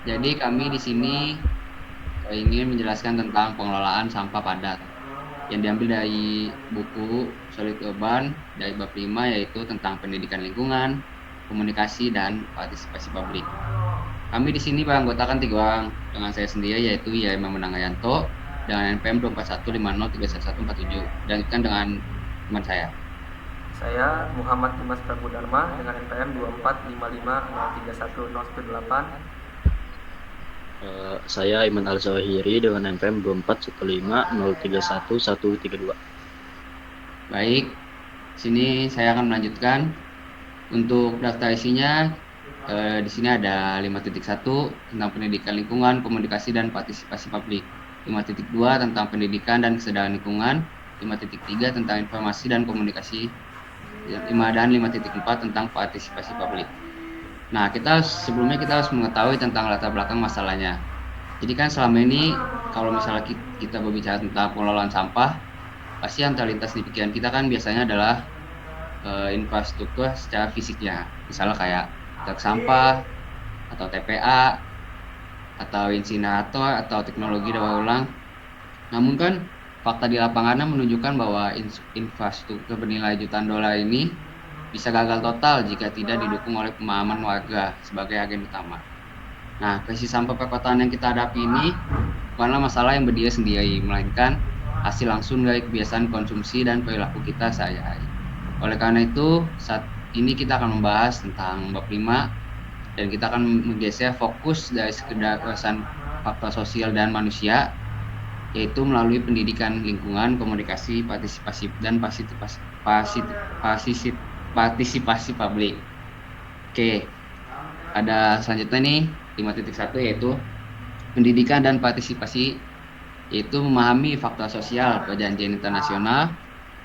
Jadi kami di sini ingin menjelaskan tentang pengelolaan sampah padat yang diambil dari buku Solid Urban dari bab 5, yaitu tentang pendidikan lingkungan, komunikasi, dan partisipasi publik. Kami di sini beranggotakan 3 orang dengan saya sendiri, yaitu Yaima Menangayanto dengan NPM 241503114 dan kan dengan teman saya. Saya Muhammad Dimas Prabudharma dengan NPM 24150310118. Saya Iman Al-Zawahiri dengan NPM 24150313132. Baik, sini saya akan melanjutkan. Untuk daftar isinya, di sini ada 5.1 tentang pendidikan lingkungan, komunikasi, dan partisipasi publik. 5.2 tentang pendidikan dan kesadaran lingkungan. 5.3 tentang informasi dan komunikasi. 5 dan 5.4 tentang partisipasi publik. Nah, sebelumnya kita harus mengetahui tentang latar belakang masalahnya. Jadi kan selama ini kalau misalnya kita berbicara tentang pengelolaan sampah, pasti yang terlintas di pikiran kita kan biasanya adalah infrastruktur secara fisiknya, misalnya kayak truk sampah atau TPA atau insinerator atau teknologi daur ulang. Namun kan fakta di lapangannya menunjukkan bahwa infrastruktur bernilai jutaan dolar ini bisa gagal total jika tidak didukung oleh pemahaman warga sebagai agen utama. Nah, krisis sampah perkotaan yang kita hadapi ini bukanlah masalah yang berdiri sendiri, melainkan hasil langsung dari kebiasaan konsumsi dan perilaku kita sehari-hari. Oleh karena itu, saat ini kita akan membahas tentang bab 5 dan kita akan menggeser fokus dari sekedar urusan faktor sosial dan manusia, yaitu melalui pendidikan lingkungan, komunikasi, partisipasi, dan partisipasi publik. Oke, ada selanjutnya nih 5.1, yaitu pendidikan dan partisipasi, yaitu memahami faktor sosial, perjanjian internasional,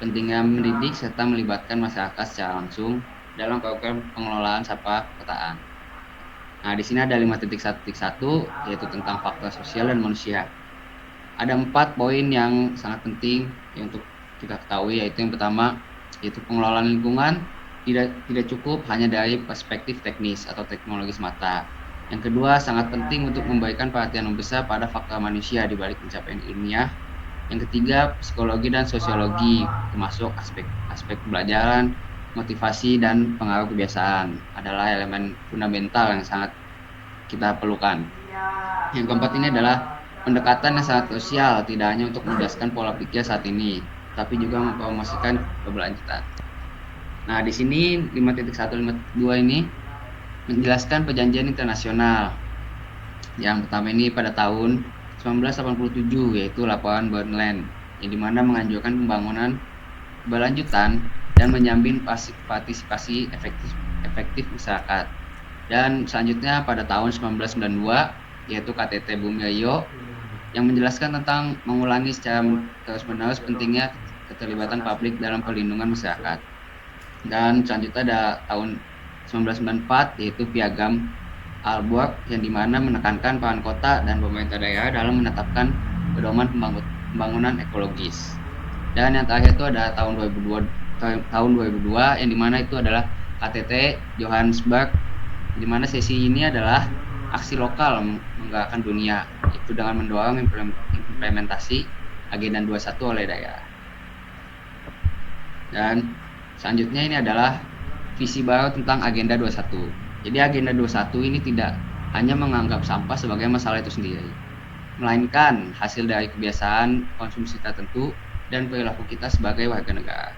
pentingnya mendidik serta melibatkan masyarakat secara langsung dalam program pengelolaan sampah perkotaan. Nah, di sini ada 5.1, yaitu tentang faktor sosial dan manusia. Ada 4 poin yang sangat penting untuk kita ketahui, yaitu yang pertama, yaitu pengelolaan lingkungan tidak cukup hanya dari perspektif teknis atau teknologi semata. Yang kedua, sangat penting untuk memberikan perhatian yang besar pada faktor manusia di balik pencapaian ilmiah. Yang ketiga, psikologi dan sosiologi, termasuk aspek pembelajaran, motivasi, dan pengaruh kebiasaan adalah elemen fundamental yang sangat kita perlukan. Yang keempat ini adalah pendekatan yang sangat sosial, tidak hanya untuk menjelaskan pola pikir saat ini, tapi juga mempromosikan keberlanjutan. Nah, di sini 5.152 ini menjelaskan perjanjian internasional. Yang pertama ini pada tahun 1987, yaitu laporan Brundtland, yang dimana menganjurkan pembangunan berlanjutan dan menjamin partisipasi efektif masyarakat. Dan selanjutnya pada tahun 1992, yaitu KTT Bumi Rio, yang menjelaskan tentang mengulangi secara terus-menerus pentingnya keterlibatan publik dalam perlindungan masyarakat. Dan selanjutnya ada tahun 1994, yaitu Piagam Aalborg, yang dimana menekankan peran kota dan pemerintah daerah dalam menetapkan pedoman pembangunan ekologis. Dan yang terakhir itu ada tahun 2002 yang dimana itu adalah KTT Johannesburg, di mana sesi ini adalah aksi lokal menggerakkan dunia, itu dengan mendorong implementasi Agenda 21 oleh daerah. Dan selanjutnya ini adalah visi baru tentang Agenda 21. Jadi Agenda 21 ini tidak hanya menganggap sampah sebagai masalah itu sendiri, melainkan hasil dari kebiasaan konsumsi tertentu dan perilaku kita sebagai warga negara.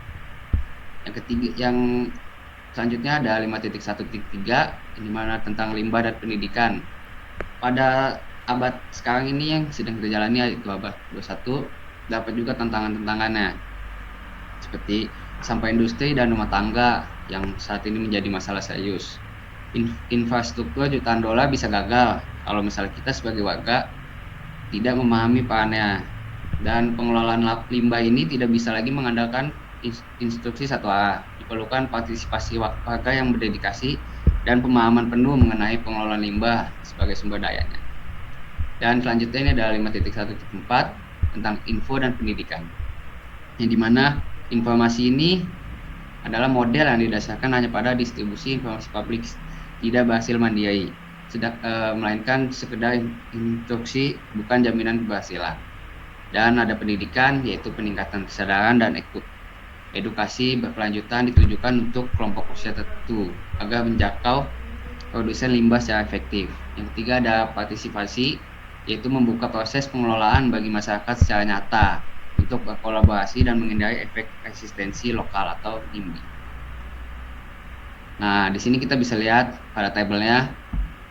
Yang selanjutnya ada 5.1.3, di mana tentang limbah dan pendidikan. Pada abad sekarang ini yang sedang kita jalani, yaitu abad 21, dapat juga tantangannya, seperti sampah industri dan rumah tangga yang saat ini menjadi masalah serius. Infrastruktur jutaan dolar bisa gagal kalau misalnya kita sebagai warga tidak memahami perannya, dan pengelolaan limbah ini tidak bisa lagi mengandalkan instruksi satu arah. Diperlukan partisipasi warga yang berdedikasi dan pemahaman penuh mengenai pengelolaan limbah sebagai sumber dayanya. Dan selanjutnya ini ada 5.1.4 tentang info dan pendidikan, yang dimana informasi ini adalah model yang didasarkan hanya pada distribusi informasi publik tidak berhasil mandiri, melainkan sekedar instruksi, bukan jaminan keberhasilan. Dan ada pendidikan, yaitu peningkatan kesadaran dan edukasi berkelanjutan ditujukan untuk kelompok usia tertentu agar menjangkau produsen limbah secara efektif. Yang ketiga ada partisipasi, yaitu membuka proses pengelolaan bagi masyarakat secara nyata untuk berkolaborasi dan menghindari efek resistensi lokal atau NIMBY. Nah, di sini kita bisa lihat pada tabelnya,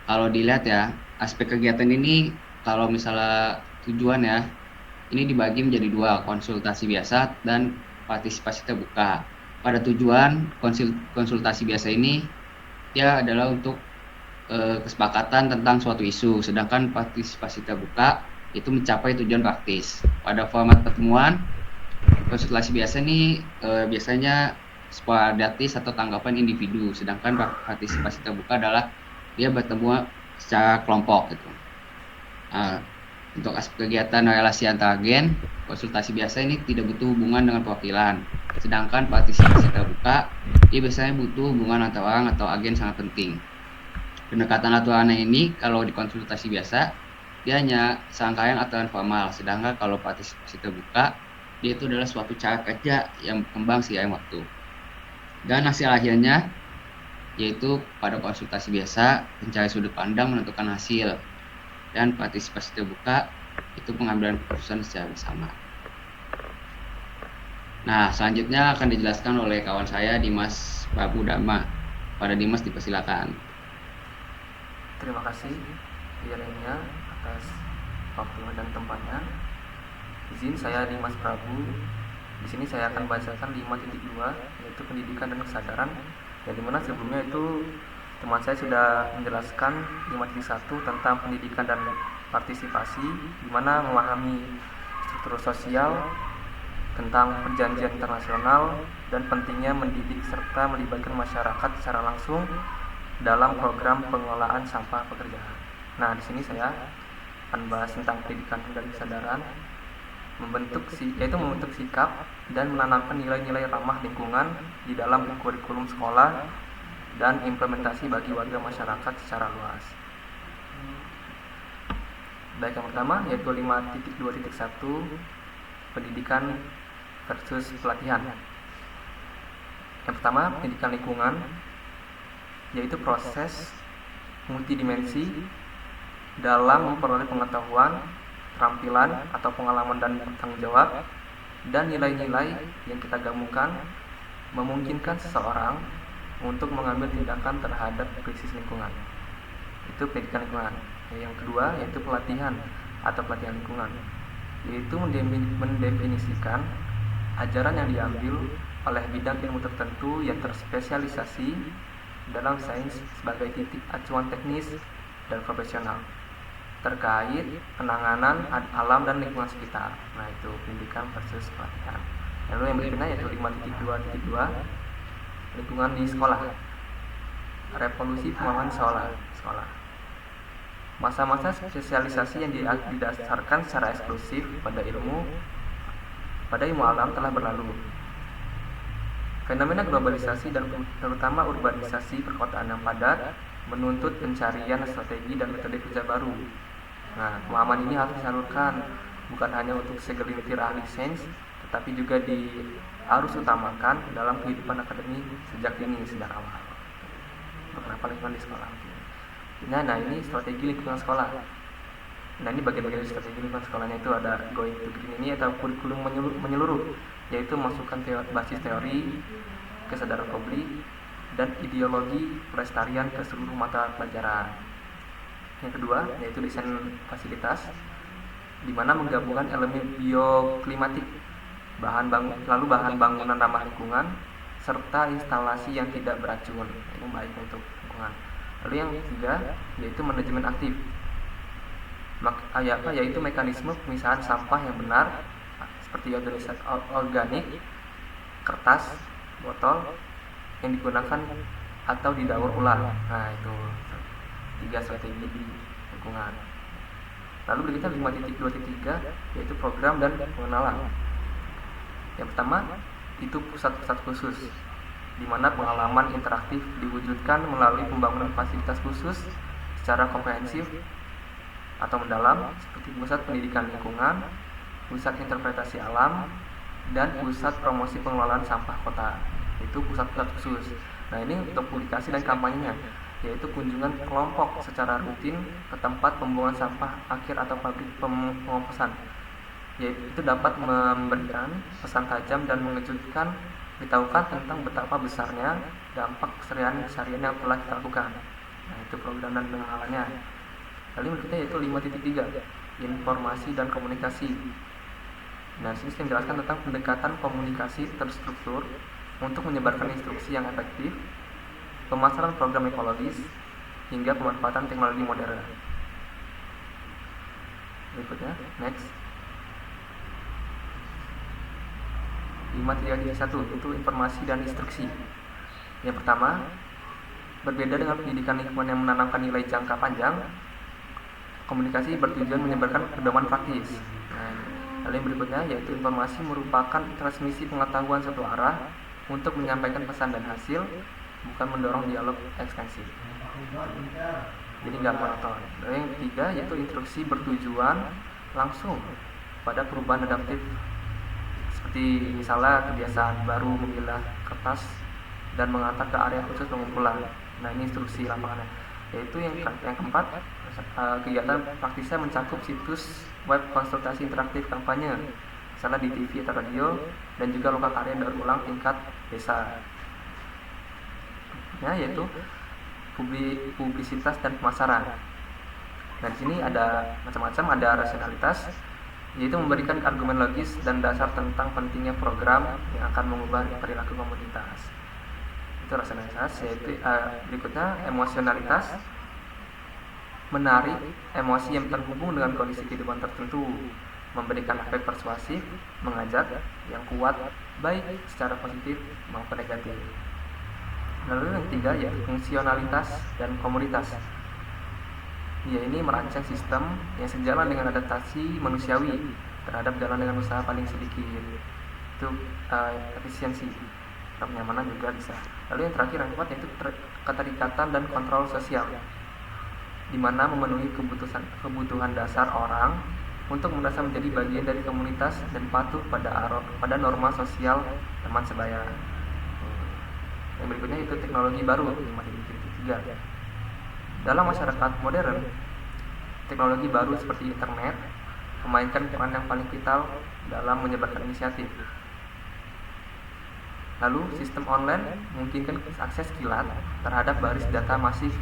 kalau dilihat ya, aspek kegiatan ini kalau misalnya tujuan ya, ini dibagi menjadi dua, konsultasi biasa dan partisipasi terbuka. Pada tujuan konsultasi biasa ini dia adalah untuk kesepakatan tentang suatu isu, sedangkan partisipasi terbuka itu mencapai tujuan praktis. Pada format pertemuan, konsultasi biasa ini biasanya sporadis atau tanggapan individu, sedangkan partisipasi terbuka adalah dia bertemu secara kelompok gitu. Untuk aspek kegiatan relasi antar agen, konsultasi biasa ini tidak butuh hubungan dengan perwakilan, sedangkan partisipasi terbuka dia biasanya butuh hubungan antar orang atau agen sangat penting. Pendekatan aturannya ini kalau di konsultasi biasa dia hanya serangkaian aturan formal, sedangkan kalau partisipasi terbuka dia itu adalah suatu cara kerja yang berkembang seiring waktu. Dan hasil akhirnya yaitu pada konsultasi biasa pencari sudut pandang menentukan hasil, dan partisipasi terbuka itu pengambilan keputusan secara bersama. Nah, selanjutnya akan dijelaskan oleh kawan saya Dimas Prabu Dharma. Pada Dimas dipersilakan. Terima kasih Yeremia atas waktu dan tempatnya. Izin saya Dimas Prabu. Di sini saya akan bacakan 5.2, yaitu pendidikan dan kesadaran. Yang dimana sebelumnya itu teman saya sudah menjelaskan 5.1 tentang pendidikan dan partisipasi, di mana memahami struktur sosial, tentang perjanjian internasional, dan pentingnya mendidik serta melibatkan masyarakat secara langsung dalam program pengelolaan sampah pekerjaan. Nah, di sini saya akan bahas tentang pendidikan dan kesadaran, membentuk sikap dan menanamkan nilai-nilai ramah lingkungan di dalam kurikulum sekolah dan implementasi bagi warga masyarakat secara luas. Baik, yang pertama yaitu 5.2.1 pendidikan versus pelatihan. Yang pertama, pendidikan lingkungan, yaitu proses multidimensi dalam memperoleh pengetahuan, keterampilan atau pengalaman dan tanggung jawab, dan nilai-nilai yang kita gabungkan memungkinkan seseorang untuk mengambil tindakan terhadap krisis lingkungan. Itu pendidikan lingkungan. Yang kedua yaitu pelatihan atau pelatihan lingkungan, yaitu mendefinisikan ajaran yang diambil oleh bidang ilmu tertentu yang terspesialisasi dalam sains sebagai titik acuan teknis dan profesional terkait penanganan alam dan lingkungan sekitar. Nah, itu pendidikan versus pelatihan. Lalu yang berikutnya yaitu 5.2.2 lingkungan di sekolah. Revolusi pemahaman sekolah. Masa-masa spesialisasi yang didasarkan secara eksklusif pada ilmu alam telah berlalu. Fenomena globalisasi dan terutama urbanisasi perkotaan yang padat menuntut pencarian strategi dan metode kerja baru. Nah, pemahaman ini harus disalurkan bukan hanya untuk segelintir ahli sains, tetapi juga harus utamakan dalam kehidupan akademik sejak awal. Kenapa lingkungan di sekolah? Nah, ini strategi lingkungan sekolah. Nah, ini bagian-bagian strategi lingkungan sekolahnya itu ada going to green ini atau kurikulum menyeluruh, yaitu masukkan basis teori, kesadaran publik, dan ideologi pelestarian ke seluruh mata pelajaran. Yang kedua yaitu desain fasilitas, di mana menggabungkan elemen bioklimatik, bahan bangunan ramah lingkungan, serta instalasi yang tidak beracun, ini baik untuk lingkungan. Lalu yang ketiga yaitu manajemen aktif, yaitu mekanisme pemisahan sampah yang benar seperti organik, kertas, botol yang digunakan atau didaur ulang. Nah, itu 3 strategi di lingkungan. Lalu berikutnya 5.2.3 yaitu program dan pengenalan. Yang pertama itu pusat-pusat khusus, di mana pengalaman interaktif diwujudkan melalui pembangunan fasilitas khusus secara komprehensif atau mendalam seperti pusat pendidikan lingkungan, pusat interpretasi alam, dan pusat promosi pengelolaan sampah kota, itu pusat-pusat khusus. Nah, ini untuk publikasi dan kampanyenya, yaitu kunjungan kelompok secara rutin ke tempat pembuangan sampah akhir atau pabrik pengomposan, yaitu itu dapat memberikan pesan tajam dan mengejutkan, beritahukan tentang betapa besarnya dampak keseharian yang telah kita lakukan. Nah, itu program dan pengenalannya. Lalu berikutnya yaitu 5.3, informasi dan komunikasi. Nah, sini saya menjelaskan tentang pendekatan komunikasi terstruktur untuk menyebarkan instruksi yang efektif, pemasaran program ekologis, hingga pemanfaatan teknologi modern. Berikutnya, next. 5.3.1 itu informasi dan instruksi. Yang pertama, berbeda dengan pendidikan lingkungan yang menanamkan nilai jangka panjang, komunikasi bertujuan menyebarkan pedoman praktis. Nah, lalu yang berikutnya yaitu informasi merupakan transmisi pengetahuan satu arah untuk menyampaikan pesan dan hasil, bukan mendorong dialog ekstensif. Jadi nggak monoton. Lalu yang ketiga yaitu instruksi bertujuan langsung pada perubahan adaptif, seperti misalnya kebiasaan baru memilah kertas dan mengantar ke area khusus pengumpulan. Nah, ini instruksi lapangannya. Yaitu yang keempat, kegiatan praktisnya mencakup situs web konsultasi interaktif kampanye, misalnya di TV atau radio, dan juga lokal karya daur ulang tingkat desa. Ya, yaitu publisitas dan pemasaran. Nah, di sini ada macam-macam, ada rasionalitas, yaitu memberikan argumen logis dan dasar tentang pentingnya program yang akan mengubah perilaku komunitas. Itu rasionalitas. Yaitu berikutnya emosionalitas, menarik emosi yang terhubung dengan kondisi kehidupan tertentu, memberikan efek persuasif, mengajak yang kuat baik secara positif maupun negatif. Lalu yang ketiga yaitu fungsionalitas dan komoditas. Ya, ini merancang sistem yang sejalan dengan adaptasi manusiawi terhadap jalan dengan usaha paling sedikit. Itu efisiensi, kenyamanan juga bisa. Lalu yang terakhir yang keempat yaitu keterikatan dan kontrol sosial, di mana memenuhi kebutuhan dasar orang untuk merasa menjadi bagian dari komunitas dan patuh pada norma sosial teman sebaya. Yang berikutnya itu teknologi baru 5.3. Dalam masyarakat modern, teknologi baru seperti internet memainkan peran yang paling vital dalam menyebarkan inisiatif. Lalu sistem online memungkinkan akses kilat terhadap baris data masif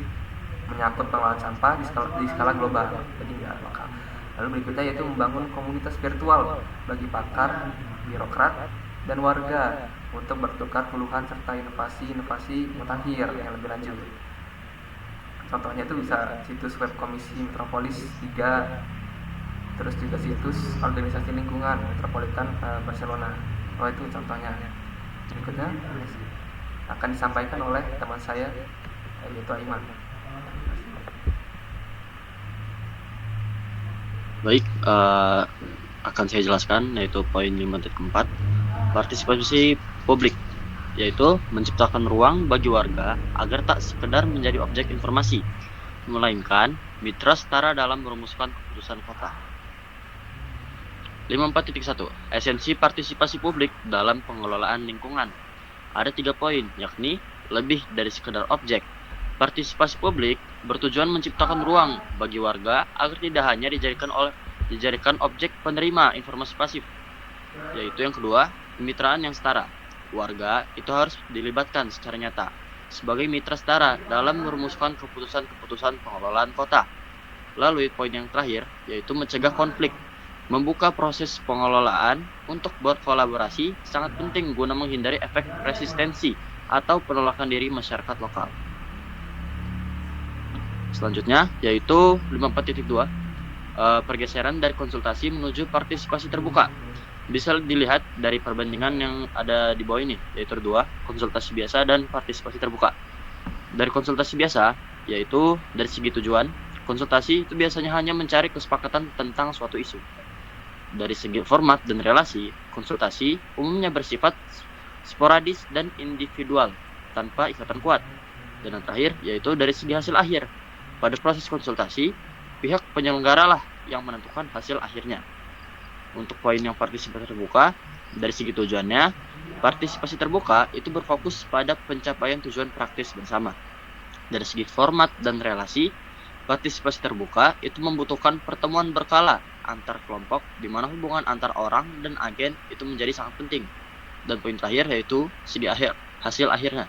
menyangkut pengelolaan sampah di skala global, jadi nggak lokal. Lalu berikutnya yaitu membangun komunitas virtual bagi pakar, birokrat, dan warga untuk bertukar keluhan serta inovasi mutakhir yang lebih lanjut. Contohnya itu bisa situs web Komisi Metropolis 3, terus juga situs organisasi lingkungan Metropolitan Barcelona. Oh, itu contohnya. Berikutnya akan disampaikan oleh teman saya, yaitu Aiman. Baik, akan saya jelaskan yaitu poin 5.4, partisipasi publik, yaitu menciptakan ruang bagi warga agar tak sekedar menjadi objek informasi, melainkan mitra setara dalam merumuskan keputusan kota. 5.4.1 Esensi partisipasi publik dalam pengelolaan lingkungan. Ada 3 poin, yakni lebih dari sekedar objek. Partisipasi publik bertujuan menciptakan ruang bagi warga agar tidak hanya dijadikan objek penerima informasi pasif. Yaitu yang kedua, kemitraan yang setara. Warga itu harus dilibatkan secara nyata sebagai mitra setara dalam merumuskan keputusan-keputusan pengelolaan kota. Lalu poin yang terakhir yaitu mencegah konflik. Membuka proses pengelolaan untuk berkolaborasi sangat penting guna menghindari efek resistensi atau penolakan diri masyarakat lokal. Selanjutnya yaitu 5.4.2 pergeseran dari konsultasi menuju partisipasi terbuka. Bisa dilihat dari perbandingan yang ada di bawah ini, yaitu 2, konsultasi biasa dan partisipasi terbuka. Dari konsultasi biasa, yaitu dari segi tujuan, konsultasi itu biasanya hanya mencari kesepakatan tentang suatu isu. Dari segi format dan relasi, konsultasi umumnya bersifat sporadis dan individual, tanpa ikatan kuat. Dan yang terakhir, yaitu dari segi hasil akhir. Pada proses konsultasi, pihak penyelenggara lah yang menentukan hasil akhirnya. Untuk poin yang partisipasi terbuka, dari segi tujuannya, partisipasi terbuka itu berfokus pada pencapaian tujuan praktis bersama. Dari segi format dan relasi, partisipasi terbuka itu membutuhkan pertemuan berkala antar kelompok di mana hubungan antar orang dan agen itu menjadi sangat penting. Dan poin terakhir yaitu hasil akhirnya.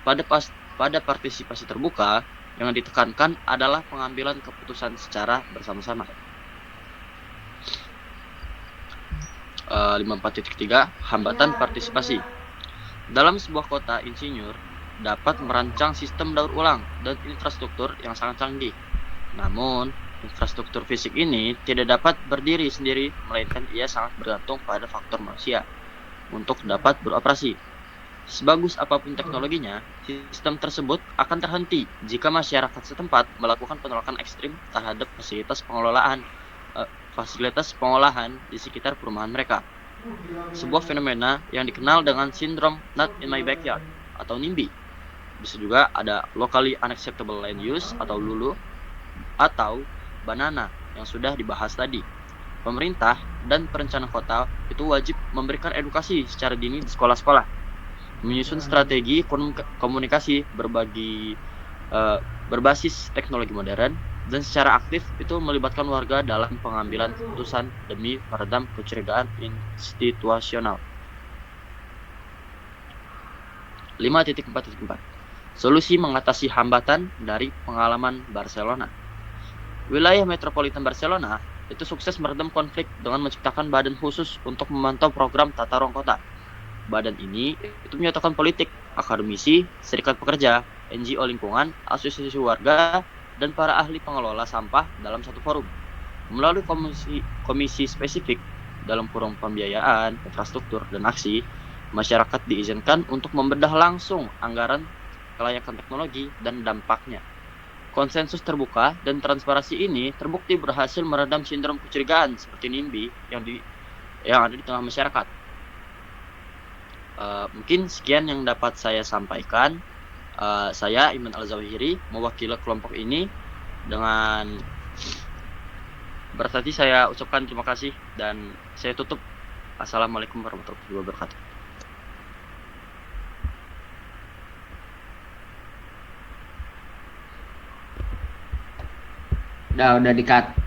Pada partisipasi terbuka, yang ditekankan adalah pengambilan keputusan secara bersama-sama. 54.3 Hambatan partisipasi. Dalam sebuah kota insinyur dapat merancang sistem daur ulang dan infrastruktur yang sangat canggih. Namun, infrastruktur fisik ini tidak dapat berdiri sendiri, melainkan ia sangat bergantung pada faktor manusia untuk dapat beroperasi. Sebagus apapun teknologinya, sistem tersebut akan terhenti jika masyarakat setempat melakukan penolakan ekstrim terhadap fasilitas pengolahan di sekitar perumahan mereka. Sebuah fenomena yang dikenal dengan sindrom Not in My Backyard atau NIMBY. Bisa juga ada Locally Unacceptable Land Use atau LULU atau BANANA yang sudah dibahas tadi. Pemerintah dan perencana kota itu wajib memberikan edukasi secara dini di sekolah-sekolah, menyusun strategi komunikasi berbasis teknologi modern, dan secara aktif itu melibatkan warga dalam pengambilan keputusan demi meredam kecurigaan institusional. 5.4.4 Solusi mengatasi hambatan dari pengalaman Barcelona. Wilayah metropolitan Barcelona itu sukses meredam konflik dengan menciptakan badan khusus untuk memantau program tata ruang kota. Badan ini itu menyatakan politik, akademisi, serikat pekerja, NGO lingkungan, asosiasi warga, dan para ahli pengelola sampah dalam satu forum. Melalui komisi spesifik dalam kurung pembiayaan, infrastruktur, dan aksi, masyarakat diizinkan untuk membedah langsung anggaran, kelayakan teknologi, dan dampaknya. Konsensus terbuka dan transparansi ini terbukti berhasil meredam sindrom kecurigaan seperti NIMBY yang ada di tengah masyarakat. Mungkin sekian yang dapat saya sampaikan. Saya Iman Al-Zawahiri mewakili kelompok ini. Dengan berarti saya ucapkan terima kasih dan saya tutup. Assalamualaikum warahmatullahi wabarakatuh. Udah di-cut.